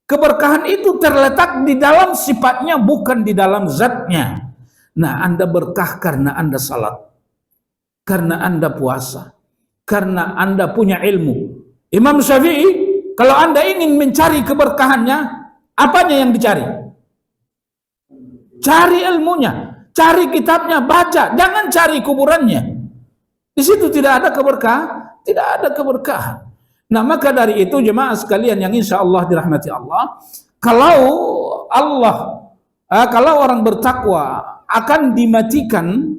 Keberkahan itu terletak di dalam sifatnya, bukan di dalam zatnya. Nah, Anda berkah karena Anda salat, karena Anda puasa, karena Anda punya ilmu. Imam Syafi'i, kalau Anda ingin mencari keberkahannya, apanya yang dicari? Cari ilmunya, cari kitabnya, baca, jangan cari kuburannya. Di situ tidak ada keberkahan, tidak ada keberkahan. Nah, maka dari itu jemaah sekalian yang insya Allah dirahmati Allah, kalau orang bertakwa akan dimatikan,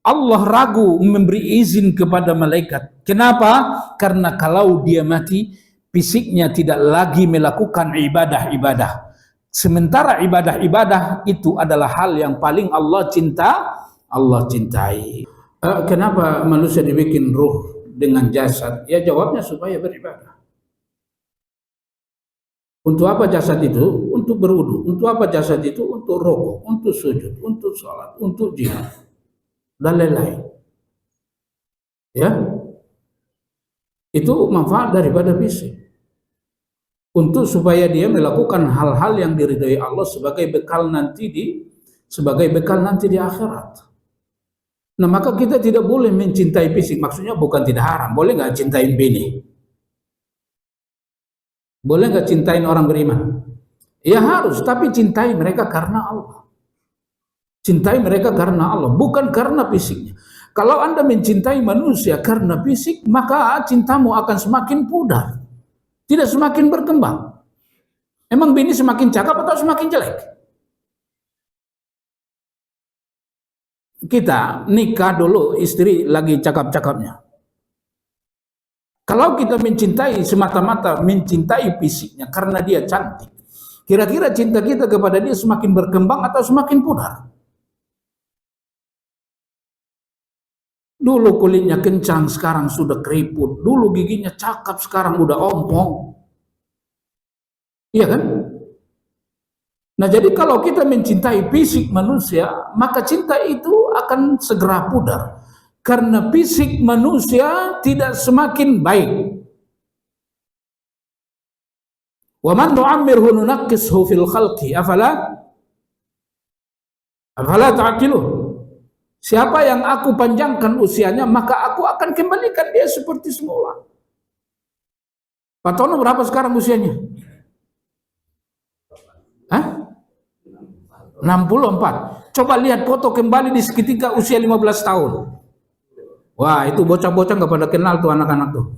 Allah ragu memberi izin kepada malaikat. Kenapa? Karena kalau dia mati, fisiknya tidak lagi melakukan ibadah-ibadah. Sementara ibadah-ibadah itu adalah hal yang paling Allah cintai. Kenapa manusia dibikin ruh dengan jasad? Ya jawabnya supaya beribadah. Untuk apa jasad itu? Untuk berwudu. Untuk apa jasad itu? Untuk rukuk, untuk sujud, untuk sholat, untuk jihad, dan lain-lain. Ya, itu manfaat daripada fisik. Untuk supaya dia melakukan hal-hal yang diridhai Allah sebagai bekal nanti di akhirat. Nah, maka kita tidak boleh mencintai fisik. Maksudnya bukan tidak haram. Boleh nggak cintain bini? Boleh nggak cintain orang beriman? Ya harus, tapi cintai mereka karena Allah. Cintai mereka karena Allah, bukan karena fisiknya. Kalau Anda mencintai manusia karena fisik, maka cintamu akan semakin pudar, tidak semakin berkembang. Emang bini semakin cakap atau semakin jelek? Kita nikah dulu, istri lagi cakap-cakapnya. Kalau kita mencintai semata-mata mencintai fisiknya karena dia cantik, kira-kira cinta kita kepada dia semakin berkembang atau semakin pudar? Dulu kulitnya kencang, sekarang sudah keriput. Dulu giginya cakep, sekarang udah ompong. Iya kan? Nah, jadi kalau kita mencintai fisik manusia, maka cinta itu akan segera pudar. Karena fisik manusia tidak semakin baik. Wa man nu'ammirhu nunaqqishu fil khalqi afala ta'qilun. Siapa yang aku panjangkan usianya, maka aku akan kembalikan dia seperti semula. Pak Tono berapa sekarang usianya? Hah? 64. Coba lihat foto kembali di seketika usia 15 tahun. Wah, itu bocah-bocah nggak pada kenal tuh anak-anak tuh.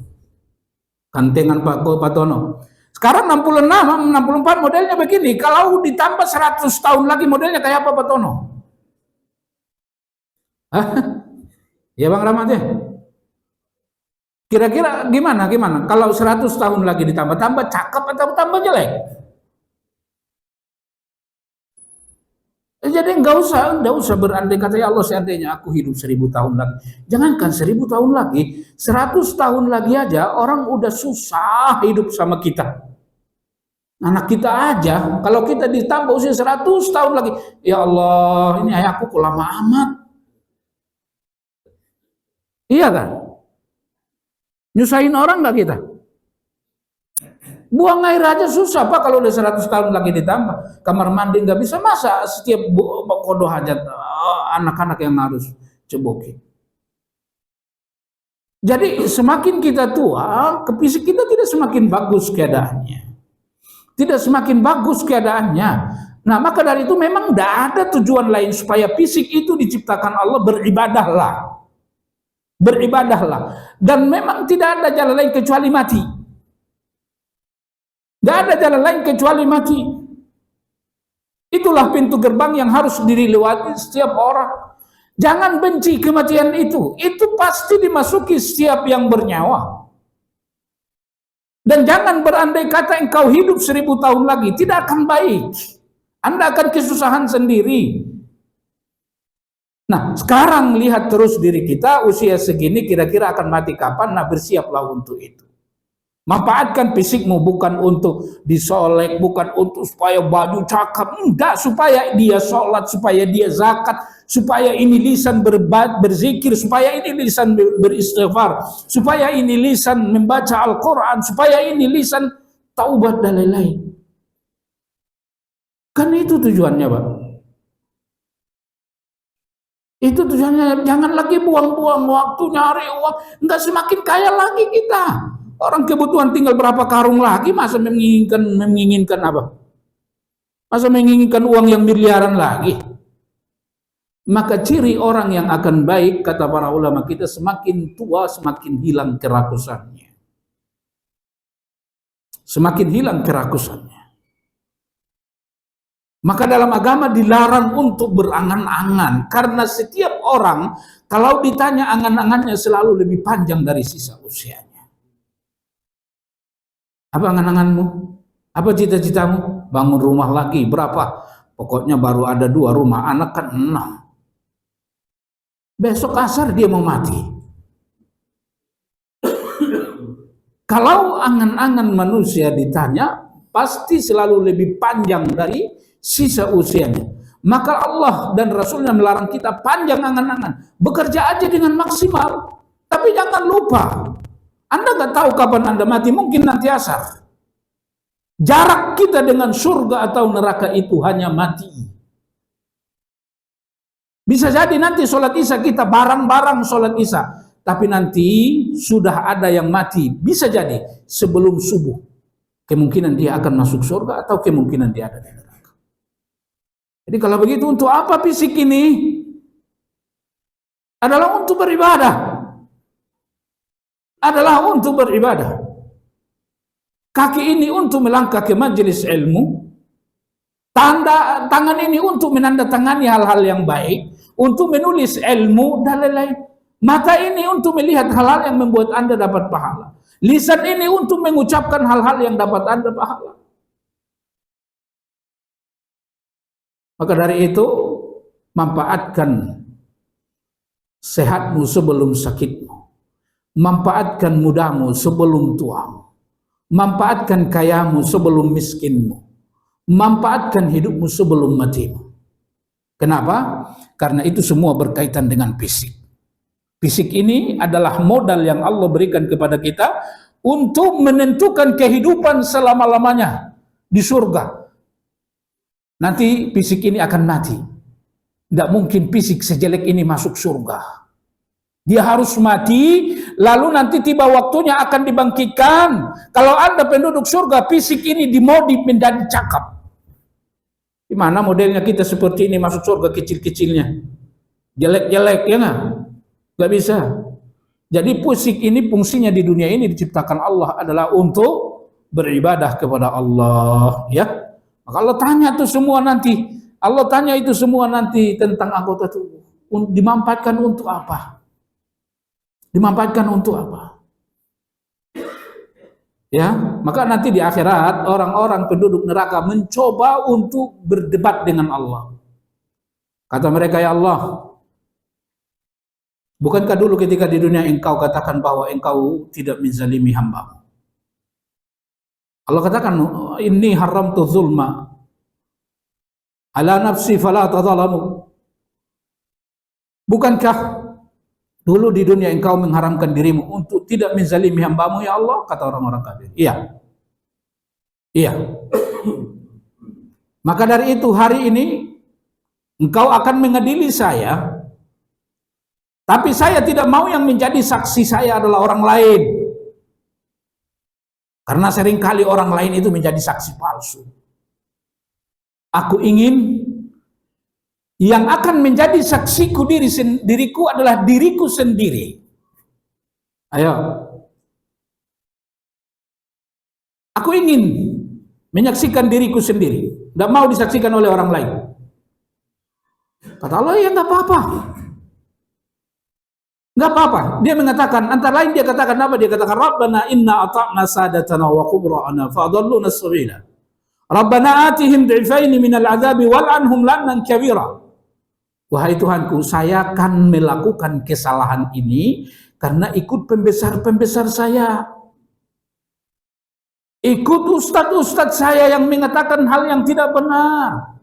Kantengan Pak Tono. Sekarang 66, 64 modelnya begini. Kalau ditambah 100 tahun lagi modelnya kayak apa Pak Tono? Hah? Ya Bang Rahmat ya? Kira-kira gimana? Kalau 100 tahun lagi ditambah cakep atau tambah jelek? Jadi nggak usah berandai kata ya Allah seandainya aku hidup 1000 tahun lagi. Jangankan 1000 tahun lagi, 100 tahun lagi aja orang udah susah hidup sama kita. Anak kita aja, kalau kita ditambah usia 100 tahun lagi, ya Allah ini ayahku kok lama amat. Iya kan? Nyusahin orang nggak kita? Buang air aja susah Pak kalau udah 100 tahun lagi ditambah. Kamar mandi nggak bisa, masa setiap kodoh hajat anak-anak yang harus cebokin. Jadi semakin kita tua, fisik kita tidak semakin bagus keadaannya. Tidak semakin bagus keadaannya. Nah, maka dari itu memang tidak ada tujuan lain supaya fisik itu diciptakan Allah, beribadahlah. Beribadahlah. Dan memang tidak ada jalan lain kecuali mati. Tidak ada jalan lain kecuali mati. Itulah pintu gerbang yang harus dilewati setiap orang. Jangan benci kematian itu. Itu pasti dimasuki setiap yang bernyawa. Dan jangan berandai kata engkau hidup 1000 tahun lagi. Tidak akan baik. Anda akan kesusahan sendiri. Nah, sekarang lihat terus diri kita, usia segini kira-kira akan mati kapan. Nah, bersiaplah untuk itu. Manfaatkan fisikmu bukan untuk disolek, bukan untuk supaya baju cakep, enggak, supaya dia sholat, supaya dia zakat, supaya ini lisan berzikir, supaya ini lisan beristighfar, supaya ini lisan membaca Al-Quran, supaya ini lisan taubat dan lain-lain. Kan itu tujuannya, Pak. Itu tujuannya. Jangan lagi buang-buang waktu nyari uang, enggak, semakin kaya lagi kita. Orang kebutuhan tinggal berapa karung lagi, masa menginginkan apa? Masa menginginkan uang yang miliaran lagi? Maka ciri orang yang akan baik, kata para ulama kita, semakin tua semakin hilang kerakusannya. Semakin hilang kerakusannya. Maka dalam agama dilarang untuk berangan-angan, karena setiap orang kalau ditanya angan-angannya selalu lebih panjang dari sisa usianya. Apa angan-anganmu? Apa cita-citamu? Bangun rumah lagi, berapa? Pokoknya baru ada 2 rumah, anak kan 6. Besok asar dia mau mati. Kalau angan-angan manusia ditanya, pasti selalu lebih panjang dari sisa usianya. Maka Allah dan Rasulnya melarang kita panjang angan-angan. Bekerja aja dengan maksimal. Tapi jangan lupa, Anda nggak tahu kapan Anda mati, mungkin nanti asar. Jarak kita dengan surga atau neraka itu hanya mati. Bisa jadi nanti sholat isya kita bareng-bareng sholat isya, tapi nanti sudah ada yang mati. Bisa jadi sebelum subuh. Kemungkinan dia akan masuk surga atau kemungkinan dia ada di neraka. Jadi kalau begitu, untuk apa fisik ini? Adalah untuk beribadah. Adalah untuk beribadah. Kaki ini untuk melangkah ke majelis ilmu. Tangan ini untuk menandatangani hal-hal yang baik, untuk menulis ilmu dan lain-lain. Mata ini untuk melihat hal-hal yang membuat Anda dapat pahala. Lisan ini untuk mengucapkan hal-hal yang dapat Anda pahala. Maka dari itu, manfaatkan sehatmu sebelum sakitmu. Manfaatkan mudamu sebelum tuamu. Manfaatkan kayamu sebelum miskinmu. Manfaatkan hidupmu sebelum matimu. Kenapa? Karena itu semua berkaitan dengan fisik. Fisik ini adalah modal yang Allah berikan kepada kita untuk menentukan kehidupan selama-lamanya di surga. Nanti fisik ini akan mati. Tidak mungkin fisik sejelek ini masuk surga. Dia harus mati, lalu nanti tiba waktunya akan dibangkitkan. Kalau Anda penduduk surga, fisik ini dimodif menjadi cakep. Gimana modelnya kita seperti ini masuk surga kecil-kecilnya? Jelek-jelek, ya nggak? Nggak bisa. Jadi fisik ini fungsinya di dunia ini diciptakan Allah adalah untuk beribadah kepada Allah. Ya, maka Allah tanya itu semua nanti. Allah tanya itu semua nanti tentang anggota tubuh. Dimanfaatkan untuk apa? Dimanfaatkan untuk apa? Ya, maka nanti di akhirat orang-orang penduduk neraka mencoba untuk berdebat dengan Allah. Kata mereka, ya Allah, bukankah dulu ketika di dunia engkau katakan bahwa engkau tidak menzalimi hamba? Allah katakan, inni haramtu zulma ala nafsi fala tadzalamu. Bukankah dulu di dunia engkau mengharamkan dirimu untuk tidak menzalimi hambamu, ya Allah? Kata orang-orang kafir. Iya. Iya. Maka dari itu hari ini engkau akan mengadili saya, tapi saya tidak mau yang menjadi saksi saya adalah orang lain. Karena seringkali orang lain itu menjadi saksi palsu. Aku ingin yang akan menjadi saksiku diriku adalah diriku sendiri. Ayo. Aku ingin menyaksikan diriku sendiri. Tidak mau disaksikan oleh orang lain. Kata Allah, ya nggak apa-apa. Nggak apa-apa. Dia mengatakan, antara lain dia katakan apa? Dia katakan, Rabbana inna ata'na sadatana wa kubra'ana fa'adalluna as-sabila. Rabbana atihim du'ifaini minal adzabi wal'anhum la'nan kabira. Wahai Tuhanku, saya akan melakukan kesalahan ini karena ikut pembesar-pembesar saya. Ikut ustadz-ustadz saya yang mengatakan hal yang tidak benar.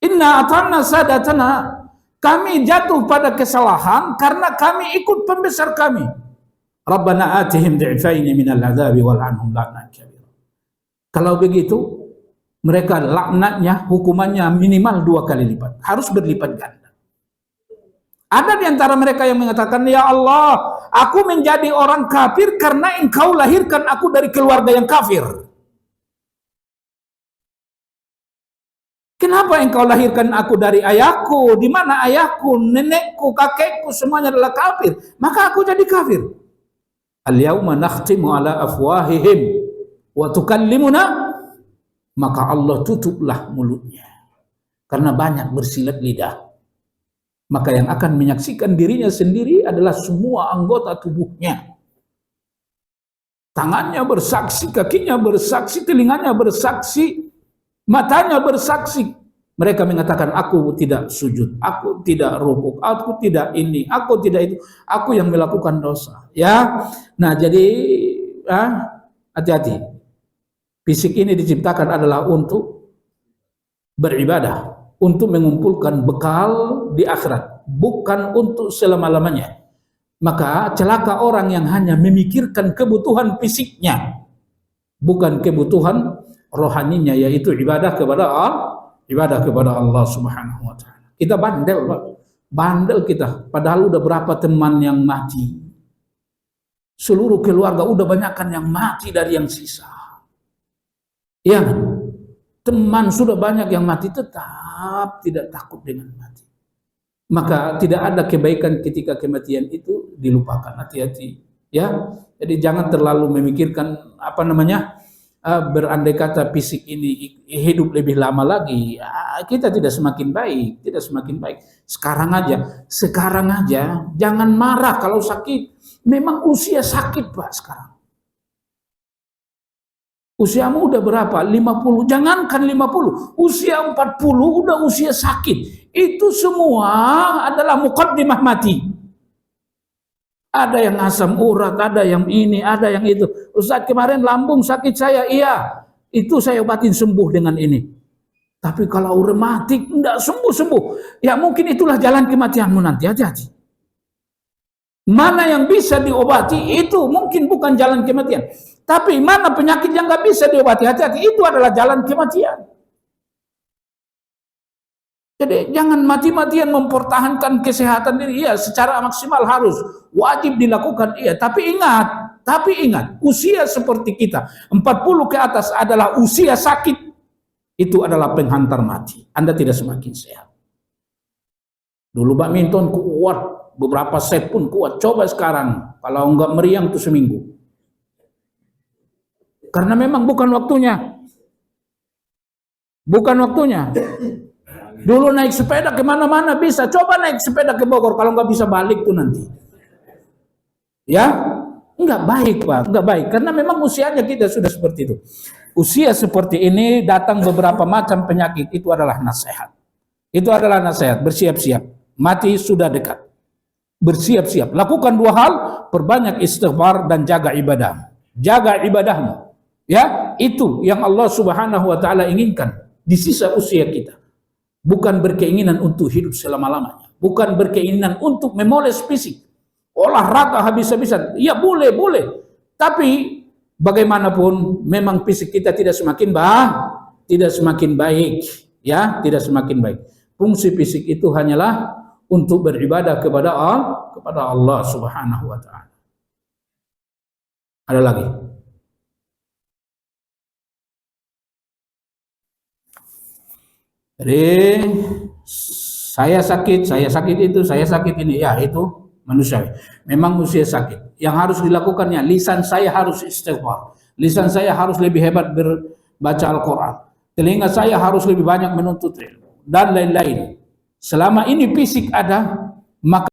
Inna ata'na sadatana. Kami jatuh pada kesalahan karena kami ikut pembesar kami. Rabbana atihim du'ifaini minal adzabi wal'anhum la'nan kabira. Kalau begitu, mereka laknatnya, hukumannya minimal 2 kali lipat. Harus berlipat ganda. Ada di antara mereka yang mengatakan, ya Allah, aku menjadi orang kafir karena engkau lahirkan aku dari keluarga yang kafir. Kenapa engkau lahirkan aku dari ayahku? Di mana ayahku, nenekku, kakekku semuanya adalah kafir. Maka aku jadi kafir. Al-yauma nakhtimu ala afwahihim wa tukallimuna. Maka Allah tutuplah mulutnya. Karena banyak bersilat lidah. Maka yang akan menyaksikan dirinya sendiri adalah semua anggota tubuhnya. Tangannya bersaksi, kakinya bersaksi, telinganya bersaksi, matanya bersaksi. Mereka mengatakan, aku tidak sujud, aku tidak rukuk, aku tidak ini, aku tidak itu, aku yang melakukan dosa. Ya, nah jadi hati-hati. Fisik ini diciptakan adalah untuk beribadah, untuk mengumpulkan bekal di akhirat, bukan untuk selama-lamanya. Maka celaka orang yang hanya memikirkan kebutuhan fisiknya, bukan kebutuhan rohaninya, yaitu ibadah kepada Allah Subhanahu wa taala. Kita bandel, Pak. Bandel kita. Padahal udah berapa teman yang mati. Seluruh keluarga udah banyakkan yang mati dari yang sisa. Ya, teman sudah banyak yang mati, tetap tidak takut dengan mati. Maka tidak ada kebaikan ketika kematian itu dilupakan. Hati-hati, ya. Jadi jangan terlalu memikirkan berandai kata fisik ini hidup lebih lama lagi, kita tidak semakin baik. Sekarang aja jangan marah kalau sakit. Memang usia sakit, Pak, sekarang. Usiamu udah berapa? 50. Jangankan 50, usia 40 udah usia sakit. Itu semua adalah muqaddimah mati. Ada yang asam urat, ada yang ini, ada yang itu. Ustaz, kemarin lambung sakit saya, iya. Itu saya obatin sembuh dengan ini. Tapi kalau rematik enggak sembuh-sembuh, ya mungkin itulah jalan kematianmu nanti. Hati-hati. Mana yang bisa diobati, itu mungkin bukan jalan kematian. Tapi mana penyakit yang nggak bisa diobati, hati-hati, itu adalah jalan kematian. Jadi jangan mati-matian mempertahankan kesehatan diri. Iya, secara maksimal harus, wajib dilakukan. Iya, tapi ingat, usia seperti kita, 40 ke atas adalah usia sakit. Itu adalah penghantar mati. Anda tidak semakin sehat. Dulu badminton kuat, beberapa set pun kuat. Coba sekarang, kalau enggak meriang tuh seminggu. Karena memang bukan waktunya. Bukan waktunya. Dulu naik sepeda kemana-mana bisa. Coba naik sepeda ke Bogor, kalau nggak bisa balik tuh nanti. Ya, nggak baik, Pak. Nggak baik. Karena memang usianya kita sudah seperti itu. Usia seperti ini datang beberapa macam penyakit. Itu adalah nasihat. Itu adalah nasihat. Bersiap-siap. Mati sudah dekat. Bersiap-siap. Lakukan 2 hal. Perbanyak istighfar dan jaga ibadah. Jaga ibadahmu. Ya, itu yang Allah Subhanahu wa taala inginkan di sisa usia kita. Bukan berkeinginan untuk hidup selama-lamanya. Bukan berkeinginan untuk memoles fisik. Olahraga habis-habisan. Ya boleh. Tapi bagaimanapun memang fisik kita tidak semakin baik. Ya, tidak semakin baik. Fungsi fisik itu hanyalah untuk beribadah kepada Allah Subhanahu wa taala. Ada lagi? Jadi saya sakit itu, saya sakit ini, ya itu manusia. Memang usia sakit. Yang harus dilakukannya, lisan saya harus istighfar. Lisan saya harus lebih hebat berbaca Al-Quran. telinga saya harus lebih banyak menuntut ilmu, dan lain-lain. Selama ini fisik ada, maka